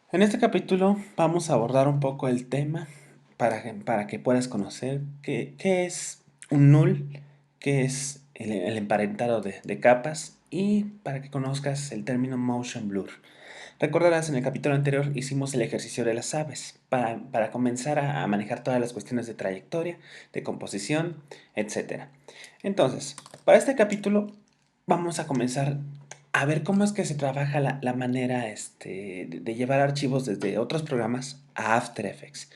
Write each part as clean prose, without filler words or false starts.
En este capítulo vamos a abordar un poco el tema para que puedas conocer qué es un null, qué es el emparentado de capas y para que conozcas el término motion blur. Recordarás en el capítulo anterior hicimos el ejercicio de las aves para comenzar a manejar todas las cuestiones de trayectoria, de composición, etcétera. Entonces, para este capítulo vamos a comenzar a ver cómo es que se trabaja la manera de llevar archivos desde otros programas a After Effects.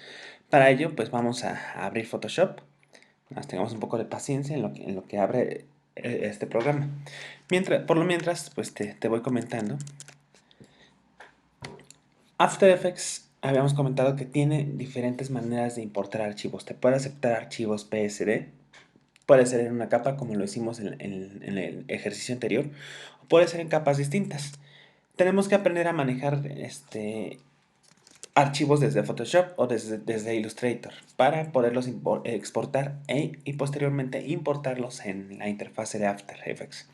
Para ello, pues vamos a abrir Photoshop. Tengamos un poco de paciencia en lo que abre este programa. Por lo mientras, pues te voy comentando. After Effects habíamos comentado que tiene diferentes maneras de importar archivos. Te puede aceptar archivos PSD, puede ser en una capa como lo hicimos en el ejercicio anterior, o puede ser en capas distintas. Tenemos que aprender a manejar archivos desde Photoshop o desde Illustrator para poderlos exportar y posteriormente importarlos en la interfase de After Effects.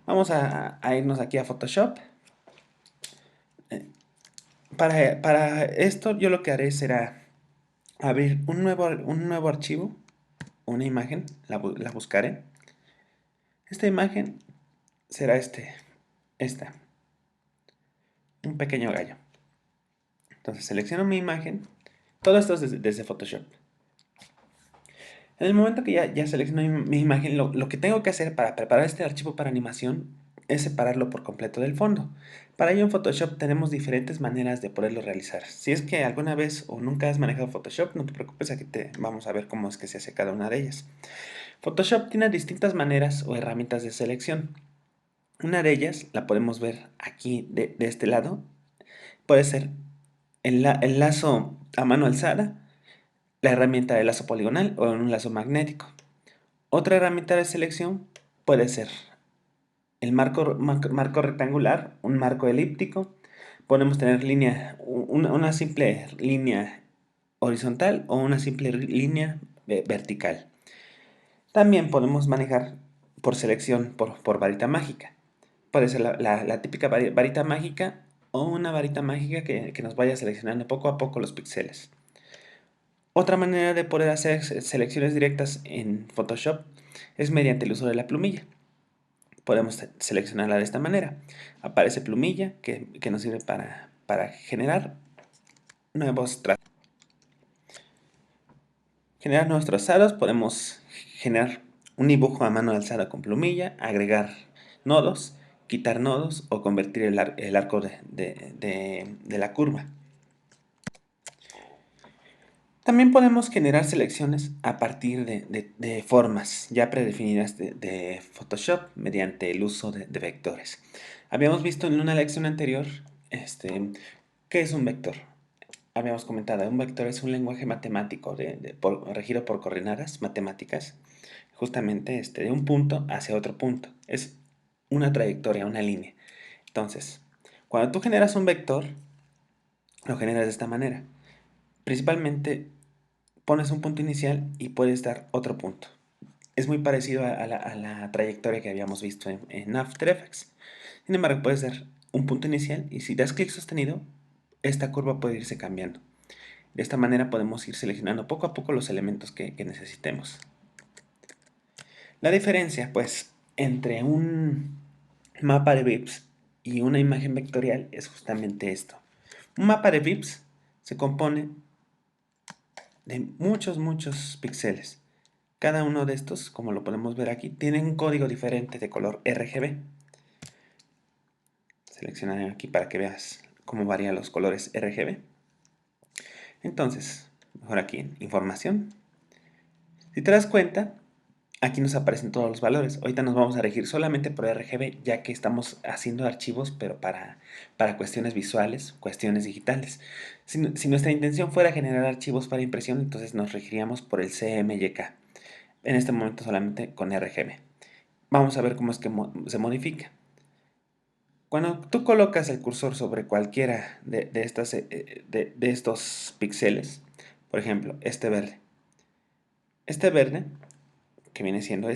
Vamos a irnos aquí a Photoshop. Para esto yo lo que haré será abrir un nuevo archivo, una imagen, la buscaré. Esta imagen será esta, un pequeño gallo. Entonces selecciono mi imagen, todo esto es desde Photoshop. En el momento que ya selecciono mi imagen, lo que tengo que hacer para preparar este archivo para animación es separarlo por completo del fondo. Para ello en Photoshop tenemos diferentes maneras de poderlo realizar. Si es que alguna vez o nunca has manejado Photoshop, no te preocupes, aquí vamos a ver cómo es que se hace cada una de ellas. Photoshop tiene distintas maneras o herramientas de selección. Una de ellas la podemos ver aquí de este lado. Puede ser el lazo a mano alzada, la herramienta de lazo poligonal o un lazo magnético. Otra herramienta de selección puede ser el marco rectangular, un marco elíptico. Podemos tener una simple línea horizontal o una simple línea vertical. También podemos manejar por selección por varita mágica. Puede ser la típica varita mágica o una varita mágica que nos vaya seleccionando poco a poco los píxeles. Otra manera de poder hacer selecciones directas en Photoshop es mediante el uso de la plumilla. Podemos seleccionarla de esta manera. Aparece plumilla que nos sirve para generar nuevos trazados. Podemos generar un dibujo a mano alzada con plumilla, agregar nodos, quitar nodos o convertir el arco de la curva. También podemos generar selecciones a partir de formas ya predefinidas de Photoshop mediante el uso de vectores. Habíamos visto en una lección anterior qué es un vector. Habíamos comentado, un vector es un lenguaje matemático regido por coordenadas matemáticas, justamente de un punto hacia otro punto. Es una trayectoria, una línea. Entonces, cuando tú generas un vector, lo generas de esta manera. Principalmente pones un punto inicial y puedes dar otro punto. Es muy parecido a la trayectoria que habíamos visto en After Effects. Sin embargo, puedes dar un punto inicial y si das clic sostenido, esta curva puede irse cambiando. De esta manera podemos ir seleccionando poco a poco los elementos que necesitemos. La diferencia, pues, entre un mapa de VIPs y una imagen vectorial es justamente esto. Un mapa de VIPs se compone de muchos píxeles. Cada uno de estos, como lo podemos ver aquí, tiene un código diferente de color RGB. Seleccionaré aquí para que veas cómo varían los colores RGB. Entonces, mejor aquí, información. Si te das cuenta, aquí nos aparecen todos los valores. Ahorita nos vamos a regir solamente por RGB, ya que estamos haciendo archivos, pero para cuestiones visuales, cuestiones digitales. Si nuestra intención fuera generar archivos para impresión, entonces nos regiríamos por el CMYK. En este momento solamente con RGB. Vamos a ver cómo es que se modifica. Cuando tú colocas el cursor sobre cualquiera de estos píxeles, por ejemplo, este verde, que viene siendo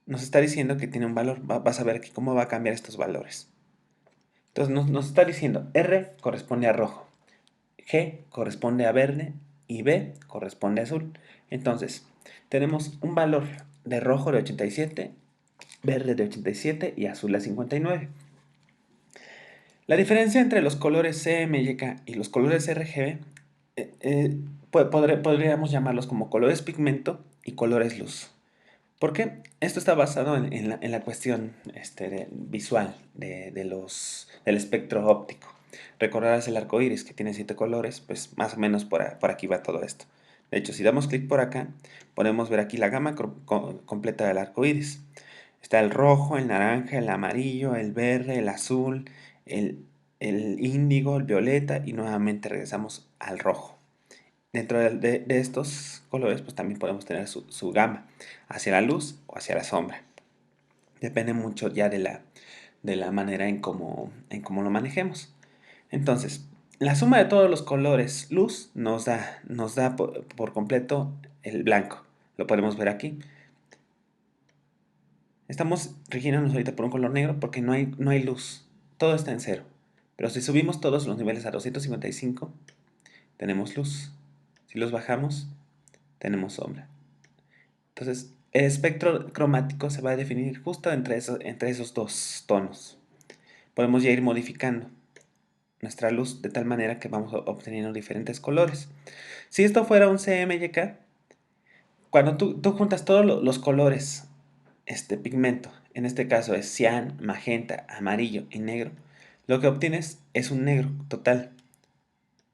nos está diciendo que tiene un valor. Vas a ver aquí cómo va a cambiar estos valores. Entonces nos está diciendo R corresponde a rojo, G corresponde a verde y B corresponde a azul. Entonces, tenemos un valor de rojo de 87, verde de 87 y azul de 59. La diferencia entre los colores CMYK y los colores RGB podríamos llamarlos como colores pigmento y colores luz. ¿Por qué? Esto está basado en la cuestión visual del espectro óptico. Recordarás el arco iris que tiene 7 colores, pues más o menos por aquí va todo esto. De hecho, si damos clic por acá, podemos ver aquí la gama completa del arco iris. Está el rojo, el naranja, el amarillo, el verde, el azul, el, el índigo, el violeta y nuevamente regresamos al rojo. Dentro de estos colores, pues también podemos tener su gama, hacia la luz o hacia la sombra. Depende mucho ya de la manera en cómo lo manejemos. Entonces, la suma de todos los colores luz nos da por completo el blanco. Lo podemos ver aquí. Estamos rigiéndonos ahorita por un color negro porque no hay luz. Todo está en cero. Pero si subimos todos los niveles a 255, tenemos luz. Si los bajamos, tenemos sombra. Entonces, el espectro cromático se va a definir justo entre esos dos tonos. Podemos ya ir modificando nuestra luz de tal manera que vamos obteniendo diferentes colores. Si esto fuera un CMYK, cuando tú juntas todos los colores, pigmento, en este caso es cian, magenta, amarillo y negro, lo que obtienes es un negro total.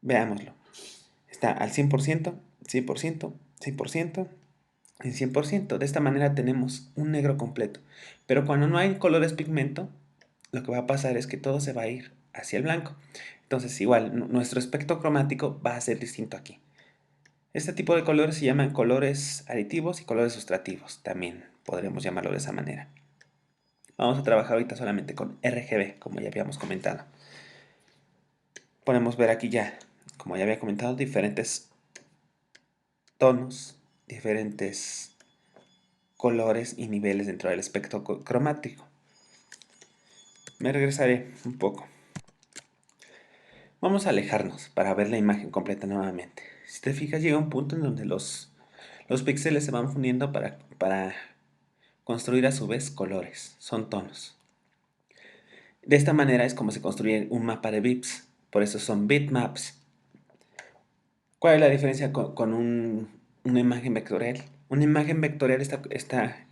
Veámoslo. Está al 100%, 100%, 100%, en 100%. De esta manera tenemos un negro completo. Pero cuando no hay colores pigmento, lo que va a pasar es que todo se va a ir hacia el blanco. Entonces, igual, nuestro espectro cromático va a ser distinto aquí. Este tipo de colores se llaman colores aditivos y colores sustrativos. También podríamos llamarlo de esa manera. Vamos a trabajar ahorita solamente con RGB, como ya habíamos comentado. Podemos ver aquí ya, como ya había comentado, diferentes tonos, diferentes colores y niveles dentro del espectro cromático. Me regresaré un poco. Vamos a alejarnos para ver la imagen completa nuevamente. Si te fijas, llega un punto en donde los píxeles se van fundiendo para construir a su vez colores, son tonos. De esta manera es como se construye un mapa de bits, por eso son bitmaps. ¿Cuál es la diferencia con una imagen vectorial? Una imagen vectorial está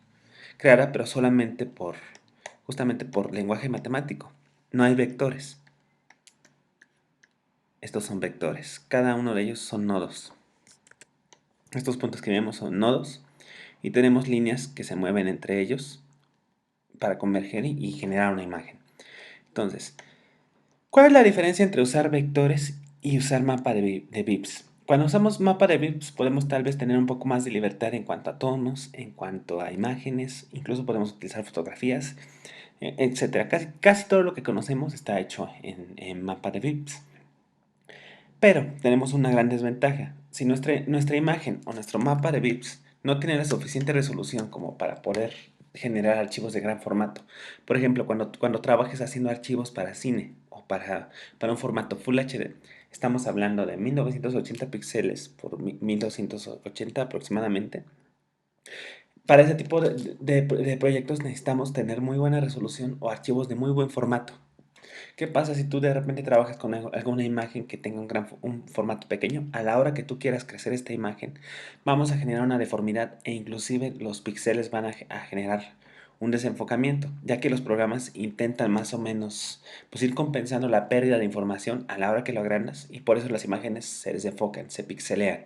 creada pero solamente justamente por lenguaje matemático. No hay vectores. Estos son vectores. Cada uno de ellos son nodos. Estos puntos que vemos son nodos y tenemos líneas que se mueven entre ellos para converger y generar una imagen. Entonces, ¿cuál es la diferencia entre usar vectores y usar mapa de bits? Cuando usamos mapa de bits podemos tal vez tener un poco más de libertad en cuanto a tonos, en cuanto a imágenes, incluso podemos utilizar fotografías, etc. Casi todo lo que conocemos está hecho en mapa de bits. Pero tenemos una gran desventaja. Si nuestra imagen o nuestro mapa de bits no tiene la suficiente resolución como para poder generar archivos de gran formato. Por ejemplo, cuando trabajes haciendo archivos para cine o para un formato Full HD, estamos hablando de 1980 píxeles por 1280 aproximadamente. Para ese tipo de proyectos necesitamos tener muy buena resolución o archivos de muy buen formato. ¿Qué pasa si tú de repente trabajas con alguna imagen que tenga un formato pequeño? A la hora que tú quieras crecer esta imagen, vamos a generar una deformidad e inclusive los píxeles van a generar un desenfocamiento, ya que los programas intentan más o menos pues, ir compensando la pérdida de información a la hora que lo agrandas y por eso las imágenes se desenfocan, se pixelean.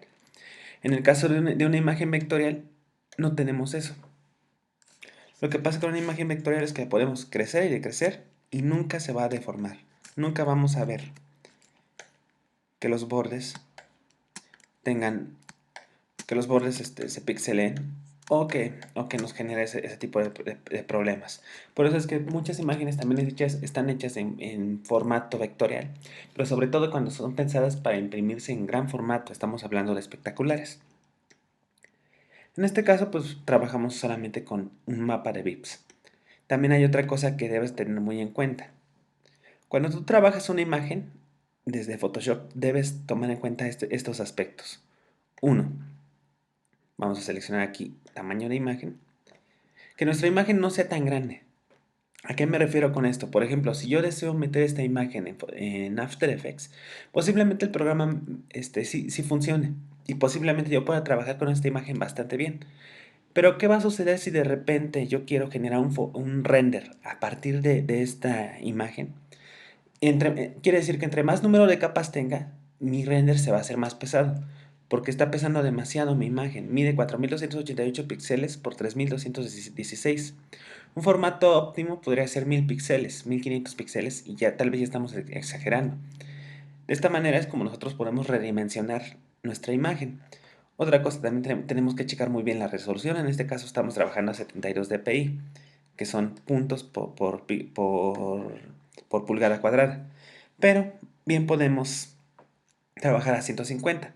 En el caso de una imagen vectorial, no tenemos eso. Lo que pasa con una imagen vectorial es que podemos crecer y decrecer y nunca se va a deformar. Nunca vamos a ver que los bordes tengan, que los bordes se pixelen o que nos genere ese tipo de problemas. Por eso es que muchas imágenes también están hechas en formato vectorial, pero sobre todo cuando son pensadas para imprimirse en gran formato, estamos hablando de espectaculares. En este caso, pues trabajamos solamente con un mapa de bits. También hay otra cosa que debes tener muy en cuenta. Cuando tú trabajas una imagen desde Photoshop, debes tomar en cuenta estos aspectos. Uno, vamos a seleccionar aquí tamaño de imagen. Que nuestra imagen no sea tan grande. ¿A qué me refiero con esto? Por ejemplo, si yo deseo meter esta imagen en After Effects, posiblemente el programa sí funcione y posiblemente yo pueda trabajar con esta imagen bastante bien. Pero ¿qué va a suceder si de repente yo quiero generar un render a partir de esta imagen? Quiere decir que entre más número de capas tenga, mi render se va a hacer más pesado, porque está pesando demasiado mi imagen. Mide 4288 píxeles por 3216. Un formato óptimo podría ser 1000 píxeles, 1500 píxeles, y ya tal vez ya estamos exagerando. De esta manera es como nosotros podemos redimensionar nuestra imagen. Otra cosa, también tenemos que checar muy bien la resolución. En este caso estamos trabajando a 72 dpi, que son puntos por pulgada cuadrada. Pero bien podemos trabajar a 150.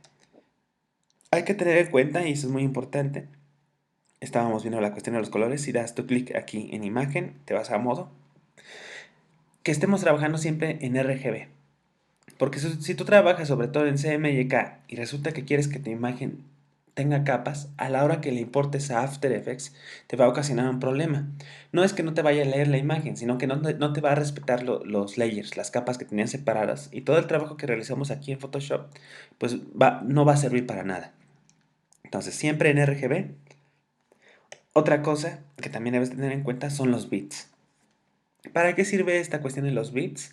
Hay que tener en cuenta, y eso es muy importante, estábamos viendo la cuestión de los colores. Si das tu clic aquí en imagen, te vas a modo, que estemos trabajando siempre en RGB. Porque si tú trabajas sobre todo en CMYK y resulta que quieres que tu imagen tenga capas, a la hora que le importes a After Effects, te va a ocasionar un problema. No es que no te vaya a leer la imagen, sino que no te va a respetar los layers, las capas que tenían separadas, y todo el trabajo que realizamos aquí en Photoshop, pues no va a servir para nada. Entonces, siempre en RGB. Otra cosa que también debes tener en cuenta son los bits. ¿Para qué sirve esta cuestión de los bits?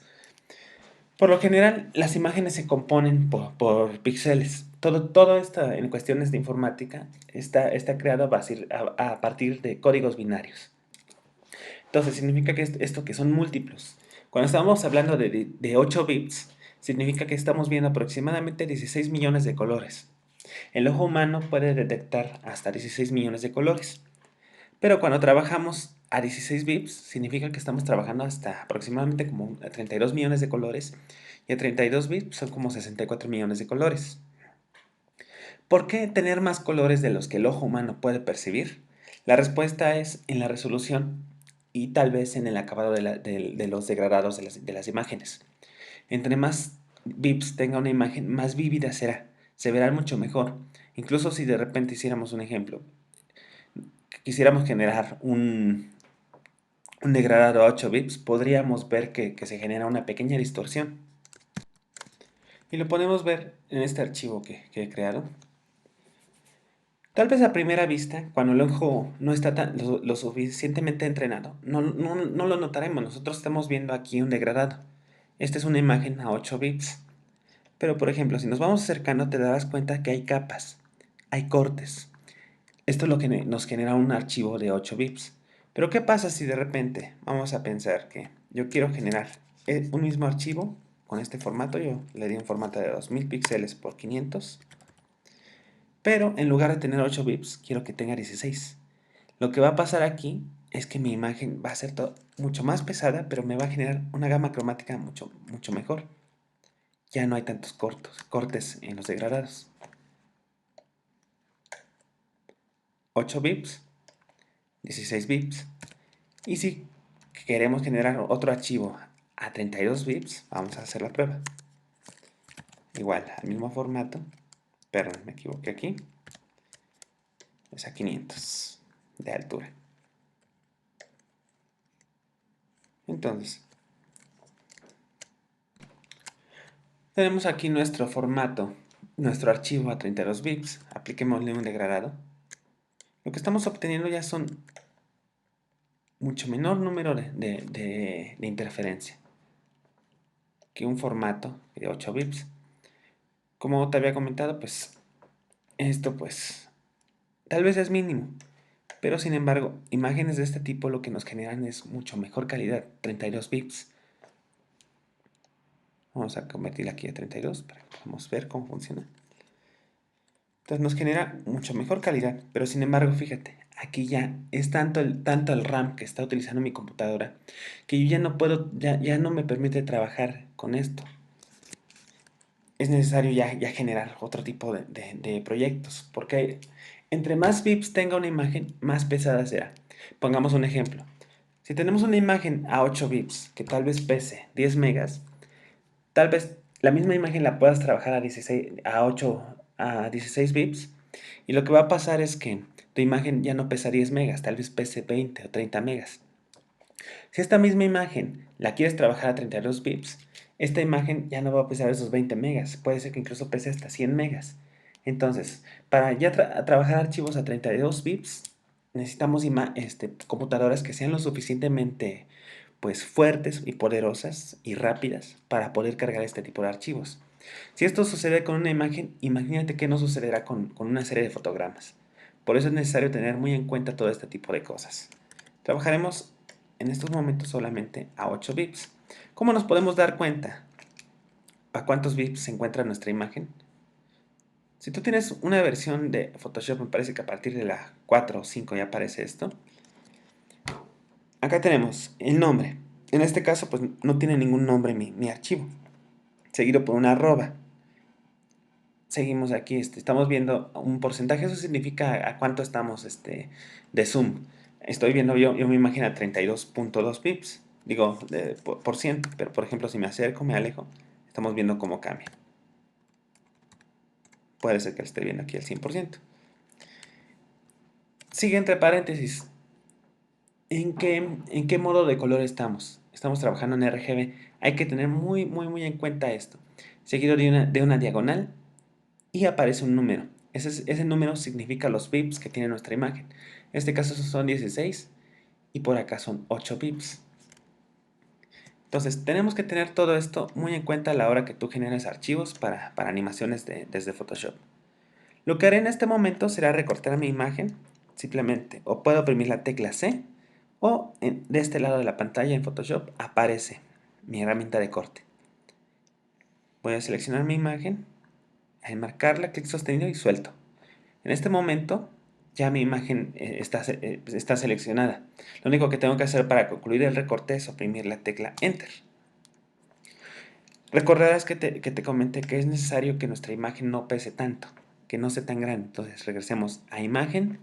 Por lo general, las imágenes se componen por píxeles. Todo esto en cuestiones de informática está creado a partir de códigos binarios. Entonces, significa que esto que son múltiplos. Cuando estamos hablando de 8 bits, significa que estamos viendo aproximadamente 16 millones de colores. El ojo humano puede detectar hasta 16 millones de colores. Pero cuando trabajamos a 16 bits, significa que estamos trabajando hasta aproximadamente como a 32 millones de colores. Y a 32 bits son como 64 millones de colores. ¿Por qué tener más colores de los que el ojo humano puede percibir? La respuesta es en la resolución y tal vez en el acabado de los degradados de las imágenes. Entre más bits tenga una imagen, más vívida será. Se verá mucho mejor. Incluso si de repente hiciéramos un ejemplo, quisiéramos generar un degradado a 8 bits, podríamos ver que se genera una pequeña distorsión. Y lo podemos ver en este archivo que he creado. Tal vez a primera vista, cuando el ojo no está lo suficientemente entrenado, no lo notaremos. Nosotros estamos viendo aquí un degradado. Esta es una imagen a 8 bits. Pero por ejemplo, si nos vamos acercando, te darás cuenta que hay capas, hay cortes. Esto es lo que nos genera un archivo de 8 bits. Pero ¿qué pasa si de repente vamos a pensar que yo quiero generar un mismo archivo con este formato? Yo le di un formato de 2000 píxeles por 500. Pero en lugar de tener 8 bits, quiero que tenga 16. Lo que va a pasar aquí es que mi imagen va a ser mucho más pesada, pero me va a generar una gama cromática mucho mejor. Ya no hay tantos cortes en los degradados. 8 bits, 16 bits. Y si queremos generar otro archivo a 32 bits, vamos a hacer la prueba. Igual, al mismo formato. Perdón, me equivoqué aquí. Es a 500 de altura. Entonces, tenemos aquí nuestro formato, nuestro archivo a 32 bits. Apliquémosle un degradado. Lo que estamos obteniendo ya son mucho menor número de interferencia que un formato de 8 bits. Como te había comentado, pues esto pues tal vez es mínimo, pero sin embargo, imágenes de este tipo lo que nos generan es mucho mejor calidad, 32 bits. Vamos a convertirla aquí a 32 para que podamos ver cómo funciona. Entonces nos genera mucho mejor calidad, pero sin embargo, fíjate, aquí ya es tanto el RAM que está utilizando mi computadora que yo ya no puedo, ya no me permite trabajar con esto. Es necesario ya generar otro tipo de proyectos, porque entre más bits tenga una imagen, más pesada será. Pongamos un ejemplo. Si tenemos una imagen a 8 bits que tal vez pese 10 megas, tal vez la misma imagen la puedas trabajar a 16 bits, y lo que va a pasar es que tu imagen ya no pesa 10 megas, tal vez pese 20 o 30 megas. Si esta misma imagen la quieres trabajar a 32 bits, esta imagen ya no va a pesar esos 20 megas, puede ser que incluso pese hasta 100 megas. Entonces, para ya trabajar archivos a 32 bits, necesitamos computadoras que sean lo suficientemente pues fuertes y poderosas y rápidas para poder cargar este tipo de archivos. Si esto sucede con una imagen, imagínate qué no sucederá con una serie de fotogramas. Por eso es necesario tener muy en cuenta todo este tipo de cosas. Trabajaremos en estos momentos solamente a 8 bits. ¿Cómo nos podemos dar cuenta a cuántos bits se encuentra nuestra imagen? Si tú tienes una versión de Photoshop, me parece que a partir de la 4 o 5 ya aparece esto. Acá tenemos el nombre. En este caso, pues no tiene ningún nombre mi archivo. Seguido por una arroba. Seguimos aquí, estamos viendo un porcentaje, eso significa a cuánto estamos de zoom. Estoy viendo yo mi imagen a 32.2 pips, digo, por ciento, pero por ejemplo si me acerco, me alejo, estamos viendo cómo cambia. Puede ser que lo esté viendo aquí al 100%. Sigue entre paréntesis, ¿en qué modo de color estamos? Estamos trabajando en RGB, hay que tener muy en cuenta esto. Seguido de una diagonal, y aparece un número. Ese número significa los bits que tiene nuestra imagen. En este caso son 16 y por acá son 8 bits. Entonces tenemos que tener todo esto muy en cuenta a la hora que tú generes archivos para animaciones desde Photoshop. Lo que haré en este momento será recortar mi imagen simplemente, o puedo oprimir la tecla C, o de este lado de la pantalla en Photoshop aparece mi herramienta de corte. Voy a seleccionar mi imagen, a enmarcarla, clic sostenido y suelto. En este momento ya mi imagen está seleccionada. Lo único que tengo que hacer para concluir el recorte es oprimir la tecla Enter. Recordarás que te comenté que es necesario que nuestra imagen no pese tanto, que no sea tan grande. Entonces regresemos a Imagen,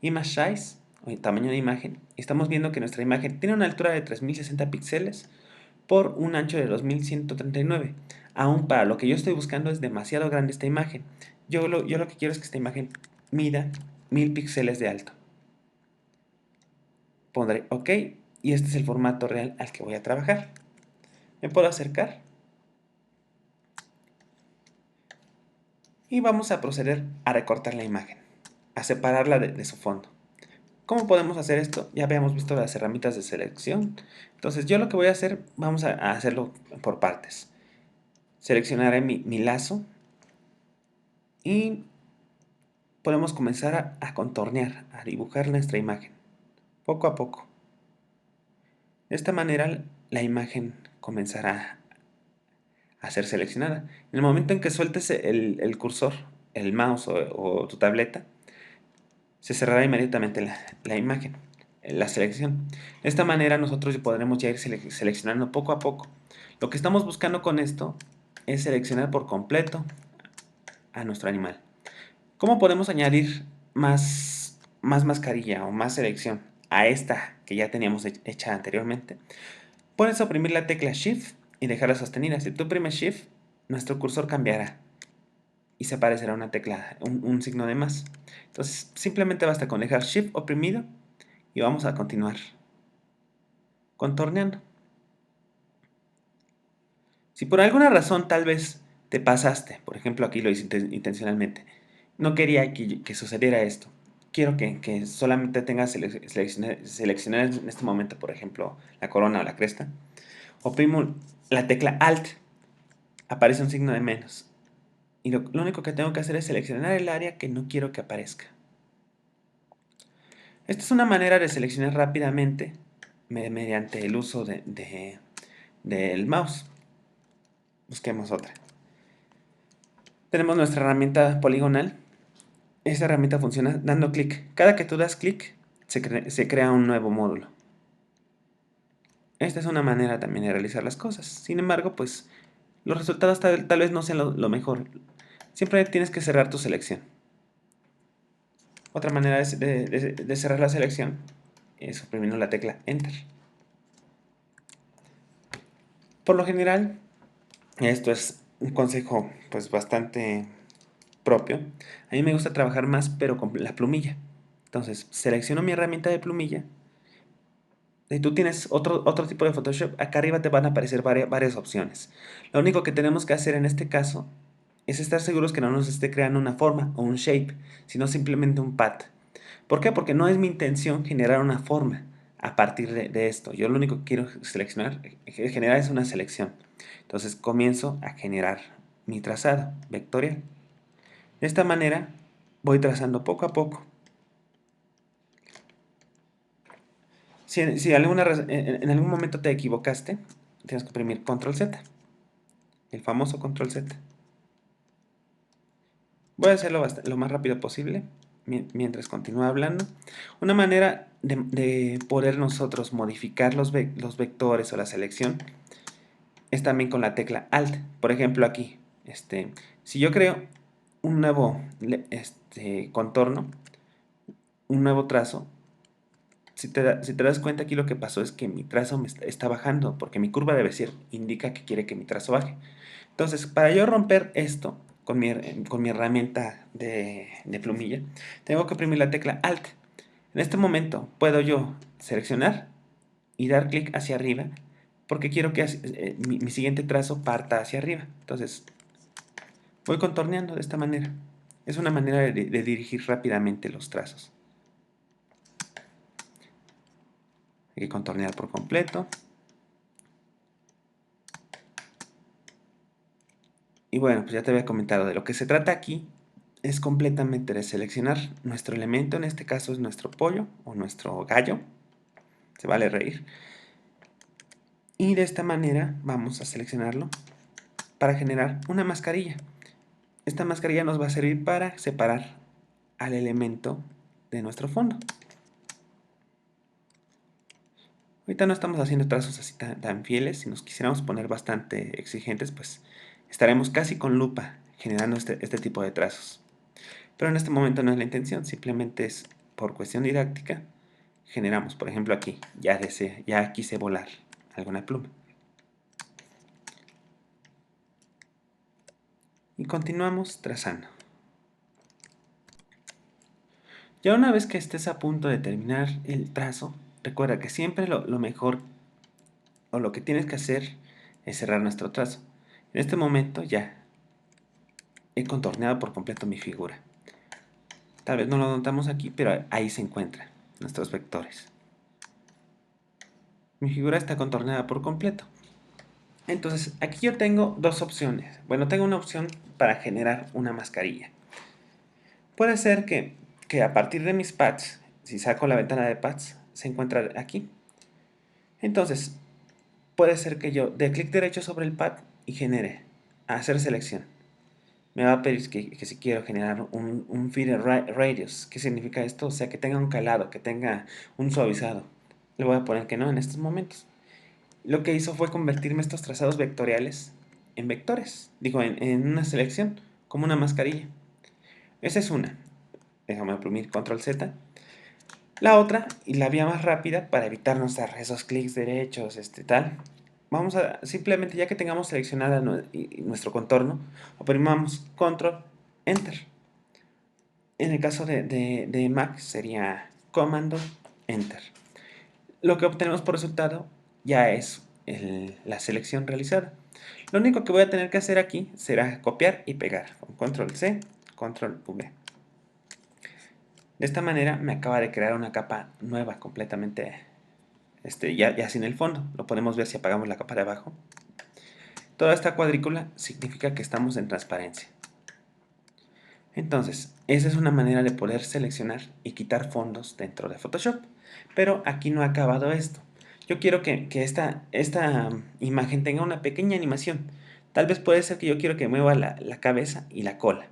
Image Size, o tamaño de imagen. Y estamos viendo que nuestra imagen tiene una altura de 3060 píxeles por un ancho de 2139. Aún para lo que yo estoy buscando es demasiado grande esta imagen. Yo lo que quiero es que esta imagen mida 1000 píxeles de alto. Pondré OK y este es el formato real al que voy a trabajar. Me puedo acercar y vamos a proceder a recortar la imagen, a separarla de su fondo. ¿Cómo podemos hacer esto? Ya habíamos visto las herramientas de selección. Entonces yo lo que voy a hacer, vamos a hacerlo por partes. Seleccionaré mi lazo y podemos comenzar a contornear, a dibujar nuestra imagen, poco a poco. De esta manera la imagen comenzará a ser seleccionada. En el momento en que sueltes el cursor, el mouse o tu tableta, se cerrará inmediatamente la imagen, la selección. De esta manera nosotros podremos ya ir seleccionando poco a poco. Lo que estamos buscando con esto es seleccionar por completo a nuestro animal. ¿Cómo podemos añadir más mascarilla o más selección a esta que ya teníamos hecha anteriormente? Puedes oprimir la tecla Shift y dejarla sostenida. Si tú oprimes Shift, nuestro cursor cambiará y se aparecerá una tecla, un signo de más. Entonces simplemente basta con dejar Shift oprimido y vamos a continuar contorneando. Si por alguna razón tal vez te pasaste, por ejemplo aquí lo hice intencionalmente, no quería que sucediera esto. Quiero que solamente tengas seleccionar en este momento, por ejemplo, la corona o la cresta. Oprimo la tecla Alt, aparece un signo de menos. Y lo único que tengo que hacer es seleccionar el área que no quiero que aparezca. Esta es una manera de seleccionar rápidamente mediante el uso del mouse. Busquemos otra. Tenemos nuestra herramienta poligonal. Esta herramienta funciona dando clic. Cada que tú das clic, se crea un nuevo módulo. Esta es una manera también de realizar las cosas. Sin embargo, pues los resultados tal vez no sean lo mejor. Siempre tienes que cerrar tu selección. Otra manera de cerrar la selección suprimiendo la tecla Enter. Por lo general, esto es un consejo pues bastante propio. A mí me gusta trabajar más pero con la plumilla. Entonces, selecciono mi herramienta de plumilla. Si tú tienes otro tipo de Photoshop, acá arriba te van a aparecer varias opciones. Lo único que tenemos que hacer en este caso es estar seguros que no nos esté creando una forma o un shape, sino simplemente un path. ¿Por qué? Porque no es mi intención generar una forma a partir de esto. Yo lo único que quiero generar es una selección. Entonces comienzo a generar mi trazado vectorial. De esta manera voy trazando poco a poco. Si en algún momento te equivocaste, tienes que oprimir Control Z, el famoso Control Z. Voy a hacerlo lo más rápido posible mientras continúo hablando. Una manera de poder nosotros modificar los vectores o la selección es también con la tecla Alt. Por ejemplo, aquí, si yo creo un nuevo contorno, un nuevo trazo, si te das cuenta, aquí lo que pasó es que mi trazo está bajando, porque mi curva de Bézier indica que quiere que mi trazo baje. Entonces, para yo romper esto con mi herramienta de plumilla, tengo que oprimir la tecla Alt. En este momento puedo yo seleccionar y dar clic hacia arriba, porque quiero que mi siguiente trazo parta hacia arriba. Entonces, voy contorneando de esta manera. Es una manera de dirigir rápidamente los trazos. Hay que contornear por completo. Y bueno, pues ya te había comentado, de lo que se trata aquí es completamente de seleccionar nuestro elemento, en este caso es nuestro pollo o nuestro gallo, se vale reír. Y de esta manera vamos a seleccionarlo para generar una mascarilla. Esta mascarilla nos va a servir para separar al elemento de nuestro fondo. Ahorita no estamos haciendo trazos así tan fieles. Si nos quisiéramos poner bastante exigentes, pues estaremos casi con lupa generando este tipo de trazos. Pero en este momento no es la intención, simplemente es por cuestión didáctica. Generamos, por ejemplo aquí, ya quise volar alguna pluma. Y continuamos trazando. Ya una vez que estés a punto de terminar el trazo, recuerda que siempre lo mejor o lo que tienes que hacer es cerrar nuestro trazo. En este momento ya he contorneado por completo mi figura. Tal vez no lo notamos aquí, pero ahí se encuentran nuestros vectores. Mi figura está contorneada por completo. Entonces, aquí yo tengo dos opciones. Bueno, tengo una opción para generar una mascarilla. Puede ser que a partir de mis paths, si saco la ventana de paths, se encuentra aquí. Entonces, puede ser que yo dé clic derecho sobre el pad y genere, hacer selección. Me va a pedir que si quiero generar un feeder radius. ¿Qué significa esto? O sea, que tenga un calado, que tenga un suavizado. Le voy a poner que no en estos momentos. Lo que hizo fue convertirme estos trazados vectoriales en vectores. Digo, en una selección, como una mascarilla. Esa es una. Déjame oprimir Control Z. La otra, y la vía más rápida para evitarnos dar esos clics derechos, tal. Vamos a, simplemente ya que tengamos seleccionada nuestro contorno, oprimamos Control Enter. En el caso de Mac sería Comando Enter. Lo que obtenemos por resultado ya es la selección realizada. Lo único que voy a tener que hacer aquí será copiar y pegar con Control C, Control V. De esta manera me acaba de crear una capa nueva completamente, ya sin el fondo. Lo podemos ver si apagamos la capa de abajo. Toda esta cuadrícula significa que estamos en transparencia. Entonces, esa es una manera de poder seleccionar y quitar fondos dentro de Photoshop. Pero aquí no ha acabado esto. Yo quiero que esta imagen tenga una pequeña animación. Tal vez puede ser que yo quiero que mueva la cabeza y la cola.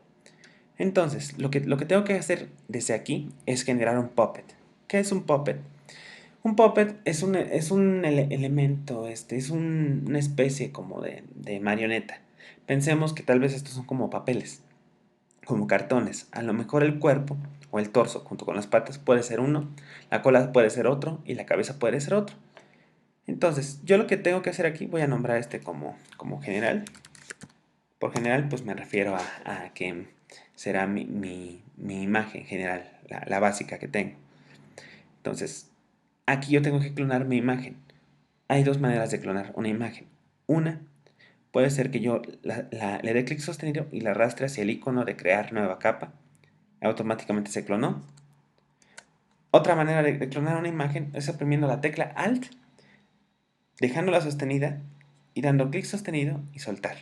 Entonces, lo que tengo que hacer desde aquí es generar un puppet. ¿Qué es un puppet? Un puppet es un elemento, es una especie como de marioneta. Pensemos que tal vez estos son como papeles. como cartones. A lo mejor el cuerpo o el torso junto con las patas puede ser uno, la cola puede ser otro y la cabeza puede ser otro. Entonces, yo lo que tengo que hacer aquí, voy a nombrar este como general. Por general, pues me refiero a que será mi imagen general, la básica que tengo. Entonces, aquí yo tengo que clonar mi imagen. Hay dos maneras de clonar una imagen. Una, puede ser que yo le dé clic sostenido y la arrastre hacia el icono de crear nueva capa. Automáticamente se clonó. Otra manera de clonar una imagen es oprimiendo la tecla Alt, dejándola sostenida y dando clic sostenido y soltar.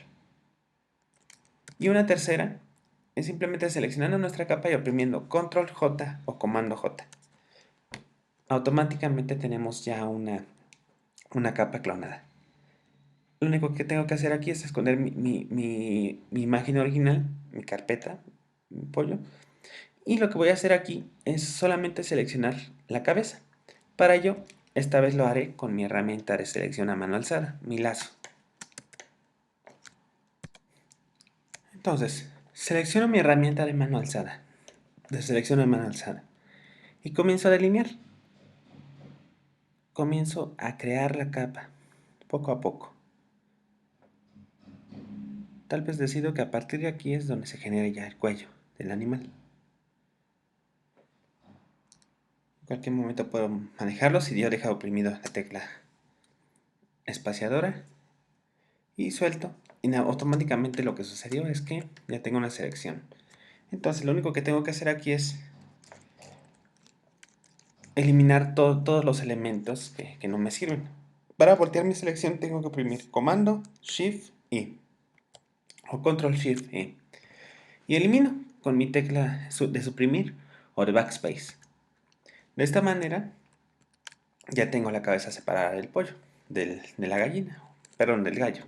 Y una tercera es simplemente seleccionando nuestra capa y oprimiendo Control J o Comando J. Automáticamente tenemos ya una capa clonada. Lo único que tengo que hacer aquí es esconder mi imagen original, mi carpeta, mi pollo. Y lo que voy a hacer aquí es solamente seleccionar la cabeza. Para ello, esta vez lo haré con mi herramienta de selección a mano alzada, mi lazo. Entonces, selecciono mi herramienta de mano alzada, de selección de mano alzada, y comienzo a delinear. Comienzo a crear la capa, poco a poco. Tal vez decido que a partir de aquí es donde se genera ya el cuello del animal. En cualquier momento puedo manejarlo si yo he dejado oprimido la tecla espaciadora y suelto. Y automáticamente lo que sucedió es que ya tengo una selección. Entonces lo único que tengo que hacer aquí es eliminar todos los elementos que no me sirven. Para voltear mi selección tengo que oprimir Comando, Shift, I o Control Shift, I. Y elimino con mi tecla de suprimir o de backspace. De esta manera ya tengo la cabeza separada del pollo, de la gallina, perdón, del gallo.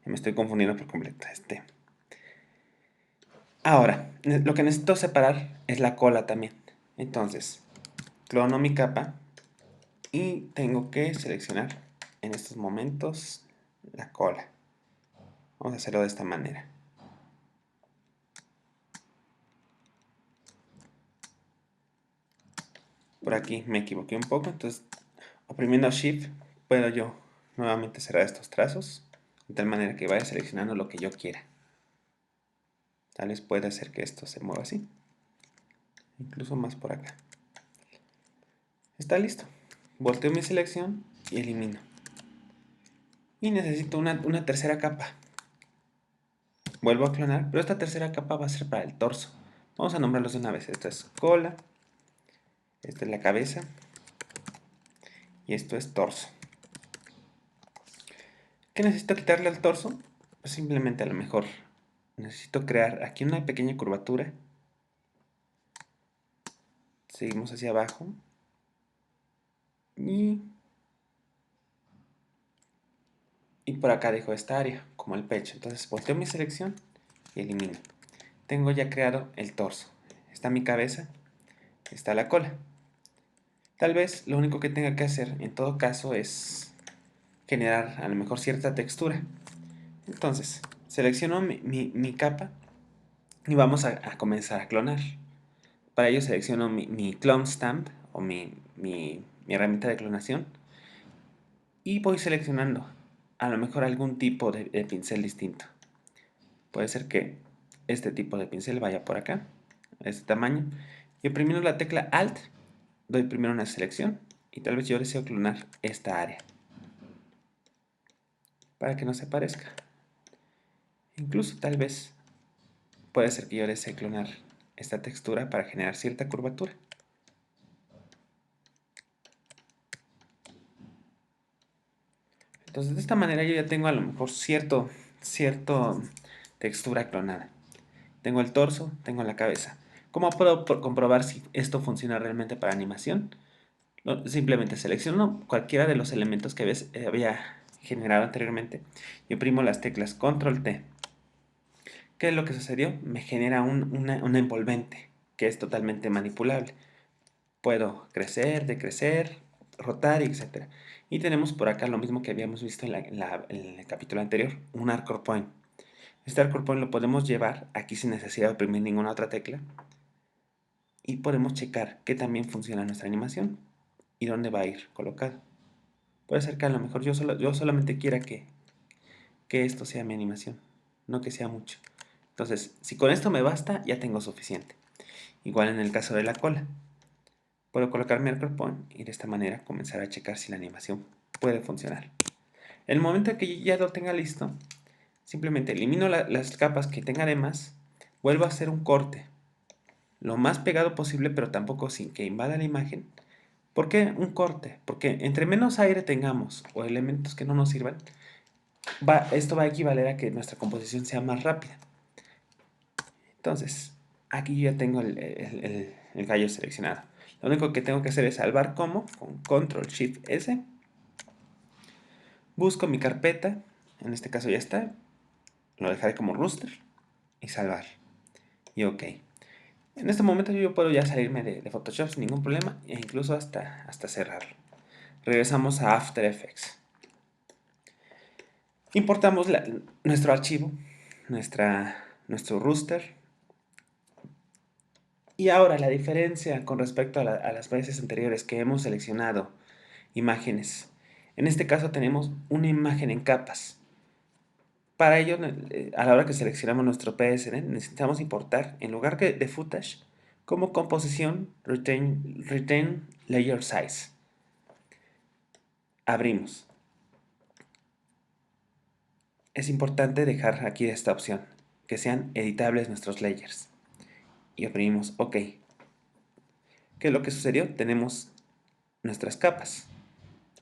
Me estoy confundiendo por completo. Ahora, lo que necesito separar es la cola también. Entonces, clono mi capa y tengo que seleccionar en estos momentos la cola. Vamos a hacerlo de esta manera. Por aquí me equivoqué un poco, entonces oprimiendo Shift puedo yo nuevamente cerrar estos trazos de tal manera que vaya seleccionando lo que yo quiera. Tal vez pueda hacer que esto se mueva así, incluso más por acá. Está listo. Volteo mi selección y elimino. Y necesito una tercera capa. Vuelvo a clonar, pero esta tercera capa va a ser para el torso. Vamos a nombrarlos de una vez. Esto es cola, esta es la cabeza y esto es torso. ¿Qué necesito quitarle al torso? Pues simplemente a lo mejor necesito crear aquí una pequeña curvatura. Seguimos hacia abajo. Y por acá dejo esta área, como el pecho. Entonces volteo mi selección y elimino. Tengo ya creado el torso. Está mi cabeza, está la cola. Tal vez lo único que tenga que hacer en todo caso es generar a lo mejor cierta textura. Entonces, selecciono mi capa y vamos a comenzar a clonar. Para ello selecciono mi clone stamp o mi herramienta de clonación y voy seleccionando a lo mejor algún tipo de pincel distinto. Puede ser que este tipo de pincel vaya por acá, de este tamaño, y oprimiendo la tecla Alt doy primero una selección y tal vez yo deseo clonar esta área para que no se parezca. Incluso tal vez puede ser que yo desee clonar esta textura para generar cierta curvatura. Entonces de esta manera yo ya tengo a lo mejor cierto textura clonada. Tengo el torso, tengo la cabeza. ¿Cómo puedo comprobar si esto funciona realmente para animación? Simplemente selecciono cualquiera de los elementos que había generado anteriormente y oprimo las teclas Control T. ¿Qué es lo que sucedió? Me genera una envolvente que es totalmente manipulable. Puedo crecer, decrecer, rotar, etc. Y tenemos por acá lo mismo que habíamos visto en el capítulo anterior, un anchor point. Este Anchor Point lo podemos llevar aquí sin necesidad de oprimir ninguna otra tecla. Y podemos checar que también funciona nuestra animación y dónde va a ir colocado. Puede ser que a lo mejor yo solamente quiera que esto sea mi animación, no que sea mucho. Entonces, si con esto me basta, ya tengo suficiente. Igual en el caso de la cola. Puedo colocar mi Anchor Point y de esta manera comenzar a checar si la animación puede funcionar. En el momento en que ya lo tenga listo, simplemente elimino las capas que tenga de más, vuelvo a hacer un corte, lo más pegado posible, pero tampoco sin que invada la imagen. ¿Por qué un corte? Porque entre menos aire tengamos o elementos que no nos sirvan, esto va a equivaler a que nuestra composición sea más rápida. Entonces, aquí ya tengo el gallo seleccionado. Lo único que tengo que hacer es salvar como, con Control Shift S. Busco mi carpeta, en este caso ya está. Lo dejaré como raster y salvar. Y OK. En este momento yo puedo ya salirme de Photoshop sin ningún problema e incluso hasta cerrarlo. Regresamos a After Effects. Importamos nuestro archivo, nuestro raster. Y ahora la diferencia con respecto a las veces anteriores que hemos seleccionado imágenes. En este caso tenemos una imagen en capas. Para ello, a la hora que seleccionamos nuestro PSN, necesitamos importar, en lugar de footage, como composición retain layer size. Abrimos. Es importante dejar aquí esta opción, que sean editables nuestros layers. Y oprimimos OK. ¿Qué es lo que sucedió? Tenemos nuestras capas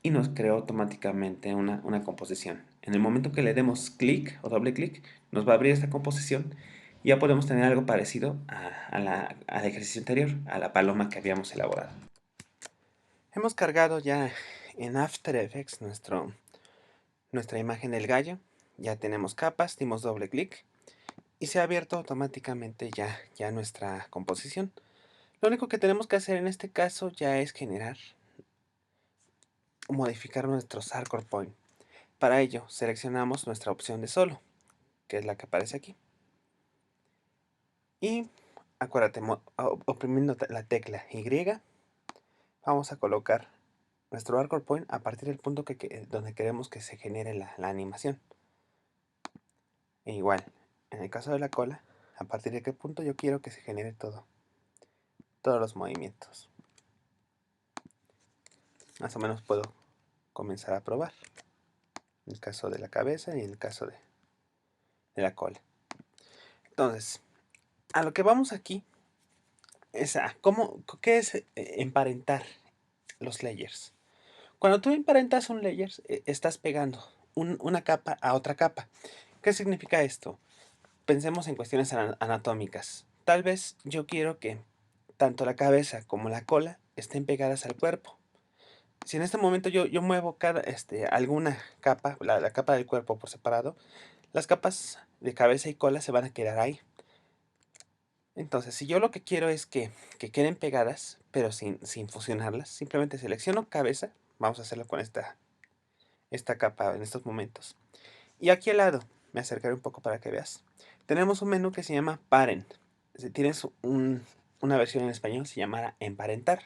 y nos creó automáticamente una composición. En el momento que le demos clic o doble clic, nos va a abrir esta composición y ya podemos tener algo parecido al ejercicio anterior, a la paloma que habíamos elaborado. Hemos cargado ya en After Effects nuestra imagen del gallo. Ya tenemos capas, dimos doble clic y se ha abierto automáticamente ya nuestra composición. Lo único que tenemos que hacer en este caso ya es generar o modificar nuestros Anchor Point. Para ello, seleccionamos nuestra opción de solo, que es la que aparece aquí. Y acuérdate, oprimiendo la tecla Y, vamos a colocar nuestro Anchor Point a partir del punto donde queremos que se genere la animación. E igual, en el caso de la cola, a partir de qué punto yo quiero que se genere todos los movimientos. Más o menos puedo comenzar a probar. En el caso de la cabeza y en el caso de la cola. Entonces, a lo que vamos aquí es a ¿qué es emparentar los layers? Cuando tú emparentas un layer, estás pegando una capa a otra capa. ¿Qué significa esto? Pensemos en cuestiones anatómicas. Tal vez yo quiero que tanto la cabeza como la cola estén pegadas al cuerpo. Si en este momento yo muevo alguna capa, la capa del cuerpo por separado, las capas de cabeza y cola se van a quedar ahí. Entonces, si yo lo que quiero es que queden pegadas, pero sin fusionarlas, simplemente selecciono cabeza. Vamos a hacerlo con esta capa en estos momentos. Y aquí al lado, me acercaré un poco para que veas. Tenemos un menú que se llama Parent. Si tienes una versión en español, se llamará Emparentar.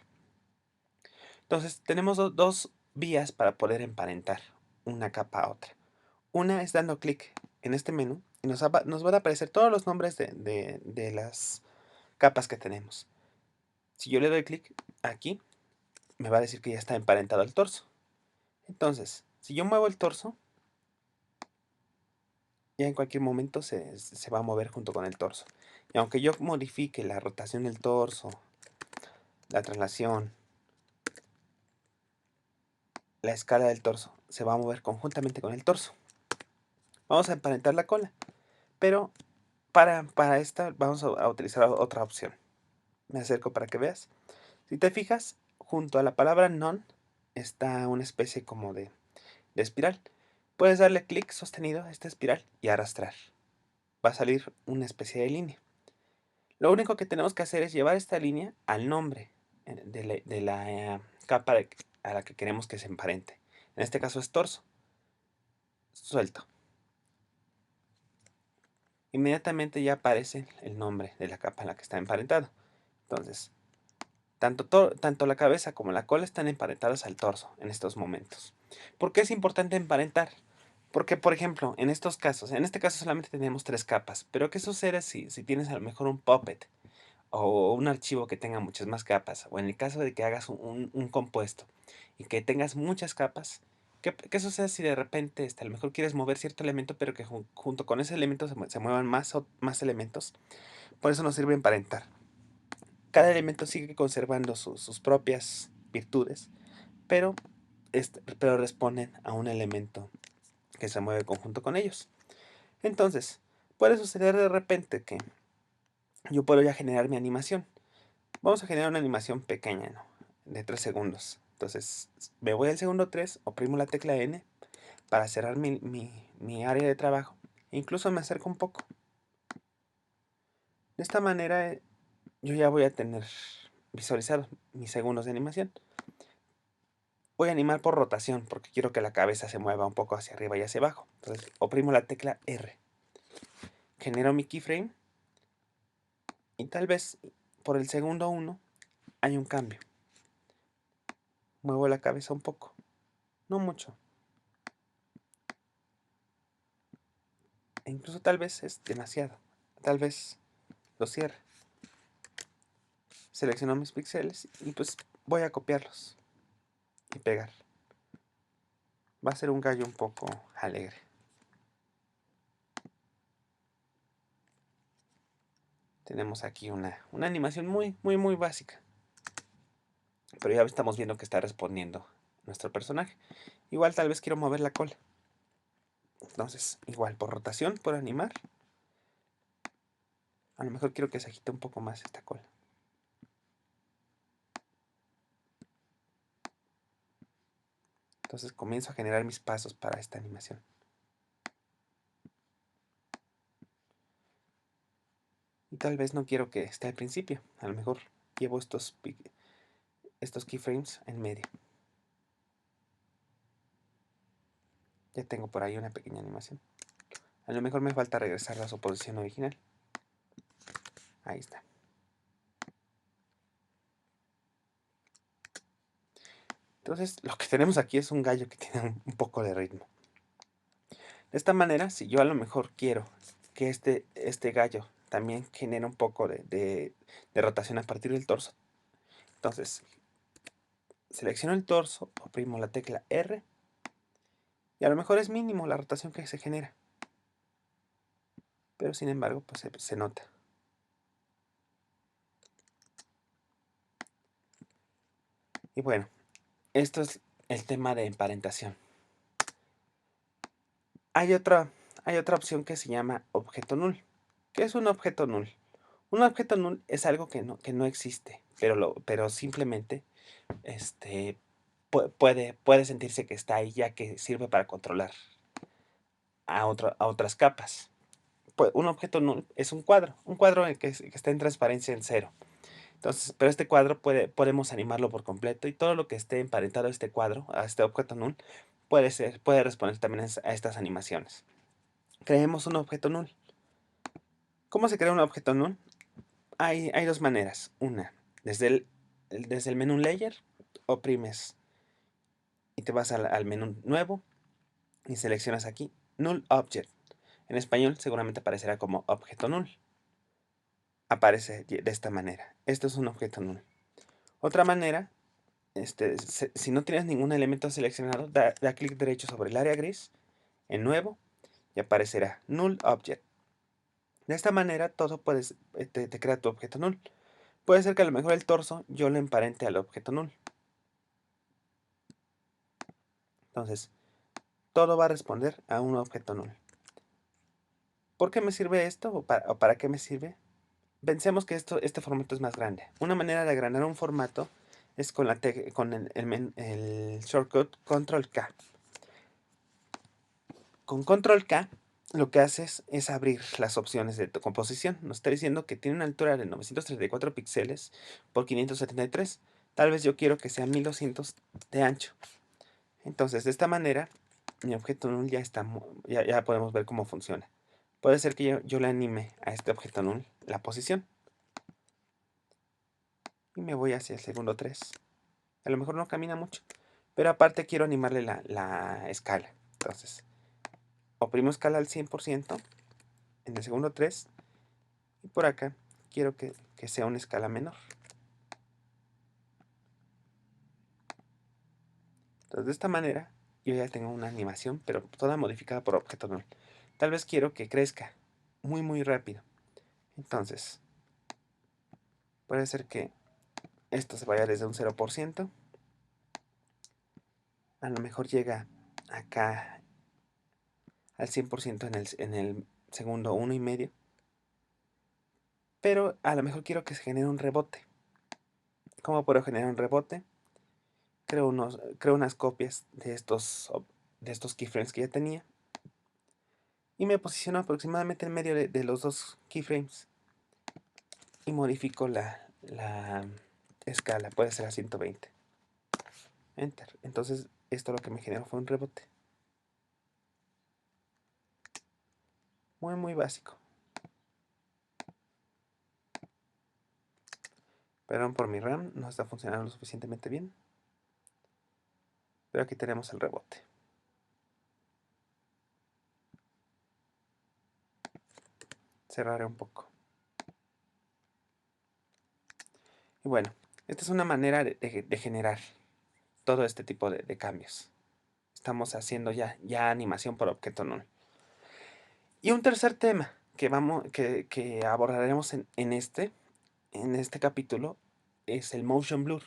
Entonces, tenemos dos vías para poder emparentar una capa a otra. Una es dando clic en este menú y nos van a aparecer todos los nombres de las capas que tenemos. Si yo le doy clic aquí, me va a decir que ya está emparentado el torso. Entonces, si yo muevo el torso, ya en cualquier momento se va a mover junto con el torso. Y aunque yo modifique la rotación del torso, la traslación, la escala del torso, se va a mover conjuntamente con el torso. Vamos a emparentar la cola, pero para esta vamos a utilizar otra opción. Me acerco para que veas. Si te fijas, junto a la palabra None está una especie como de espiral. Puedes darle clic sostenido a esta espiral y arrastrar. Va a salir una especie de línea. Lo único que tenemos que hacer es llevar esta línea al nombre de la capa a la que queremos que se emparente. En este caso es torso. Suelto. inmediatamente ya aparece el nombre de la capa en la que está emparentado. Entonces, tanto la cabeza como la cola están emparentadas al torso en estos momentos. ¿Por qué es importante emparentar? Porque, por ejemplo, en este caso solamente tenemos 3 capas, pero ¿qué sucede si tienes a lo mejor un puppet o un archivo que tenga muchas más capas? O en el caso de que hagas un compuesto y que tengas muchas capas, ¿qué sucede si de repente a lo mejor quieres mover cierto elemento, pero que junto con ese elemento se muevan más elementos? Por eso nos sirve emparentar. Cada elemento sigue conservando sus propias virtudes, pero, pero responden a un elemento que se mueve conjunto con ellos. Entonces, puede suceder de repente que yo puedo ya generar mi animación. Vamos a generar una animación pequeña, ¿no? De 3 segundos. Entonces, me voy al segundo 3, oprimo la tecla N para cerrar mi área de trabajo. E incluso me acerco un poco. De esta manera, yo ya voy a tener visualizados mis segundos de animación. Voy a animar por rotación porque quiero que la cabeza se mueva un poco hacia arriba y hacia abajo. Entonces, oprimo la tecla R. Genero mi keyframe y tal vez por el segundo 1 hay un cambio. Muevo la cabeza un poco, no mucho. E incluso tal vez es demasiado. Tal vez lo cierre. Selecciono mis píxeles y pues voy a copiarlos y pegar. Va a ser un gallo un poco alegre. Tenemos aquí una animación muy básica. Pero ya estamos viendo que está respondiendo nuestro personaje. Igual tal vez quiero mover la cola. Entonces, igual por rotación puedo animar. A lo mejor quiero que se agite un poco más esta cola. Entonces comienzo a generar mis pasos para esta animación. Y tal vez no quiero que esté al principio. A lo mejor llevo estos keyframes en medio. Ya tengo por ahí una pequeña animación. A lo mejor me falta regresar a su posición original. Ahí está. Entonces, lo que tenemos aquí es un gallo que tiene un poco de ritmo. De esta manera, si yo a lo mejor quiero que este gallo también genere un poco de rotación a partir del torso, entonces selecciono el torso, oprimo la tecla R y a lo mejor es mínimo la rotación que se genera. Pero sin embargo, pues se nota. Y bueno, esto es el tema de emparentación. Hay otra opción que se llama objeto null. ¿Qué es un objeto null? Un objeto null es algo que no existe, pero simplemente puede sentirse que está ahí ya que sirve para controlar a otras capas. Un objeto null es un cuadro que está en transparencia en cero. Entonces, pero este cuadro podemos animarlo por completo y todo lo que esté emparentado a este cuadro, a este objeto null, puede responder también a estas animaciones. Creemos un objeto null. ¿Cómo se crea un objeto null? Hay dos maneras. Una, desde el menú Layer, oprimes y te vas al menú Nuevo y seleccionas aquí Null Object. En español seguramente aparecerá como objeto null. Aparece de esta manera. Esto es un objeto null. Otra manera, si no tienes ningún elemento seleccionado, da clic derecho sobre el área gris, en Nuevo, y aparecerá Null Object. De esta manera todo te crea tu objeto null. Puede ser que a lo mejor el torso yo lo emparente al objeto null. Entonces, todo va a responder a un objeto null. ¿Por qué me sirve esto o para qué me sirve? Pensemos que este formato es más grande. Una manera de agrandar un formato es con el shortcut Control K. Con Control K lo que haces es abrir las opciones de tu composición. Nos está diciendo que tiene una altura de 934 píxeles por 573. Tal vez yo quiero que sea 1200 de ancho. Entonces, de esta manera, mi objeto null ya podemos ver cómo funciona. puede ser que yo le anime a este objeto null la posición. Y me voy hacia el segundo 3. A lo mejor no camina mucho, pero aparte quiero animarle la escala. Entonces, oprimo escala al 100% en el segundo 3. Y por acá quiero que sea una escala menor. Entonces, de esta manera, yo ya tengo una animación, pero toda modificada por objeto null. Tal vez quiero que crezca muy rápido. Entonces, puede ser que esto se vaya desde un 0%. A lo mejor llega acá al 100% en el segundo 1,5. Pero a lo mejor quiero que se genere un rebote. ¿Cómo puedo generar un rebote? Creo unas copias de estos keyframes que ya tenía. Y me posiciono aproximadamente en medio de los dos keyframes. Y modifico la escala. Puede ser a 120. Enter. Entonces, esto lo que me generó fue un rebote. Muy básico. Perdón por mi RAM, no está funcionando lo suficientemente bien. Pero aquí tenemos el rebote. Cerraré un poco. Y bueno, esta es una manera de generar todo este tipo de cambios. Estamos haciendo ya animación por objeto null. Y un tercer tema que abordaremos en este capítulo es el motion blur.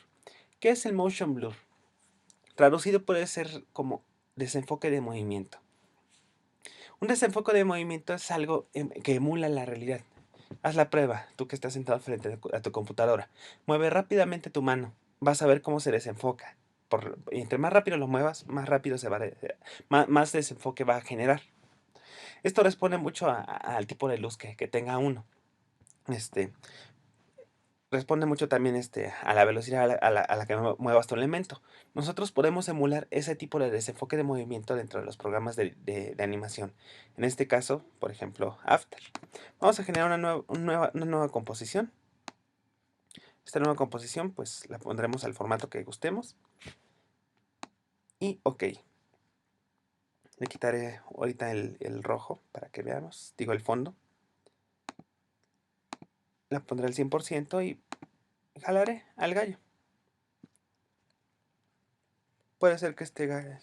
¿Qué es el motion blur? Traducido puede ser como desenfoque de movimiento. Un desenfoque de movimiento es algo que emula la realidad. Haz la prueba, tú que estás sentado frente a tu computadora. Mueve rápidamente tu mano. Vas a ver cómo se desenfoca. Y entre más rápido lo muevas, más rápido más desenfoque va a generar. Esto responde mucho al tipo de luz que tenga uno. Responde mucho también a la velocidad a la que muevas tu elemento. Nosotros podemos emular ese tipo de desenfoque de movimiento dentro de los programas de animación. En este caso, por ejemplo, After. Vamos a generar una nueva composición. Esta nueva composición, pues la pondremos al formato que gustemos. Y OK. Le quitaré ahorita el rojo para que veamos. Digo, el fondo. La pondré al 100% y jalaré al gallo. Puede ser que este gallo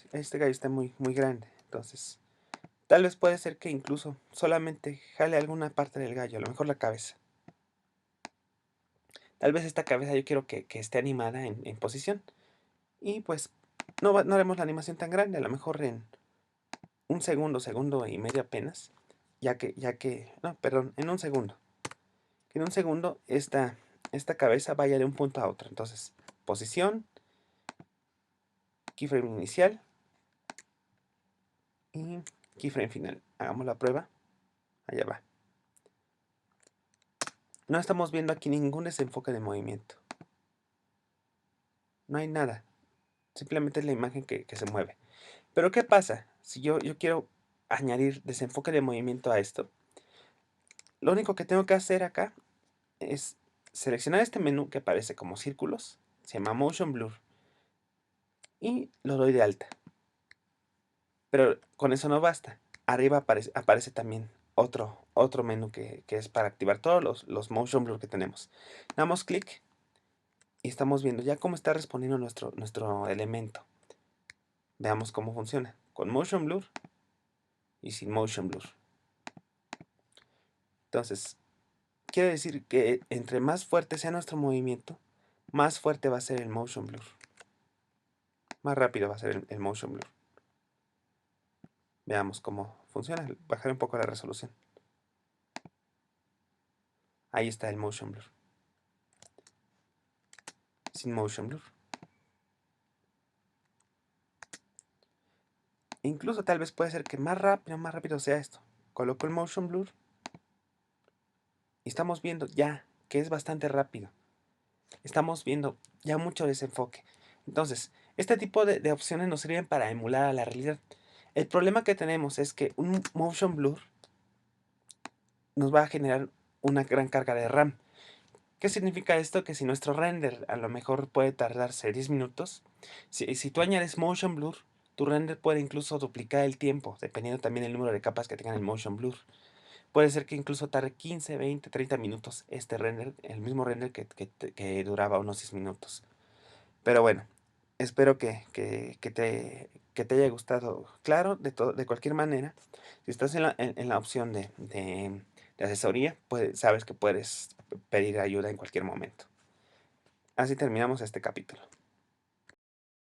esté muy grande. Entonces, tal vez puede ser que incluso solamente jale alguna parte del gallo, a lo mejor la cabeza. Tal vez esta cabeza yo quiero que esté animada en posición. Y pues no haremos la animación tan grande, a lo mejor en un segundo y medio apenas. No, perdón, en un segundo. Que en un segundo esta cabeza vaya de un punto a otro. Entonces, posición, keyframe inicial y keyframe final. Hagamos la prueba. Allá va. No estamos viendo aquí ningún desenfoque de movimiento. No hay nada. Simplemente es la imagen que se mueve. Pero ¿qué pasa? Si yo quiero añadir desenfoque de movimiento a esto, lo único que tengo que hacer acá es seleccionar este menú que aparece como círculos. Se llama Motion Blur. Y lo doy de alta. Pero con eso no basta. Arriba aparece también otro menú que es para activar todos los Motion Blur que tenemos. Damos clic y estamos viendo ya cómo está respondiendo nuestro elemento. Veamos cómo funciona. Con Motion Blur y sin Motion Blur. Entonces, quiere decir que entre más fuerte sea nuestro movimiento, más fuerte va a ser el Motion Blur. Más rápido va a ser el Motion Blur. Veamos cómo funciona. Bajaré un poco la resolución. Ahí está el Motion Blur. Sin Motion Blur. Incluso tal vez puede ser que más rápido sea esto. Coloco el Motion Blur. Y estamos viendo ya que es bastante rápido. Estamos viendo ya mucho desenfoque. Entonces, este tipo de opciones nos sirven para emular a la realidad. El problema que tenemos es que un Motion Blur nos va a generar una gran carga de RAM. ¿Qué significa esto? Que si nuestro render a lo mejor puede tardarse 10 minutos, si tú añades Motion Blur, tu render puede incluso duplicar el tiempo, dependiendo también el número de capas que tengan el Motion Blur. Puede ser que incluso tarde 15, 20, 30 minutos este render, el mismo render que duraba unos 10 minutos. Pero bueno, espero que te haya gustado. Claro, de cualquier manera, si estás en la opción de asesoría, pues sabes que puedes pedir ayuda en cualquier momento. Así terminamos este capítulo.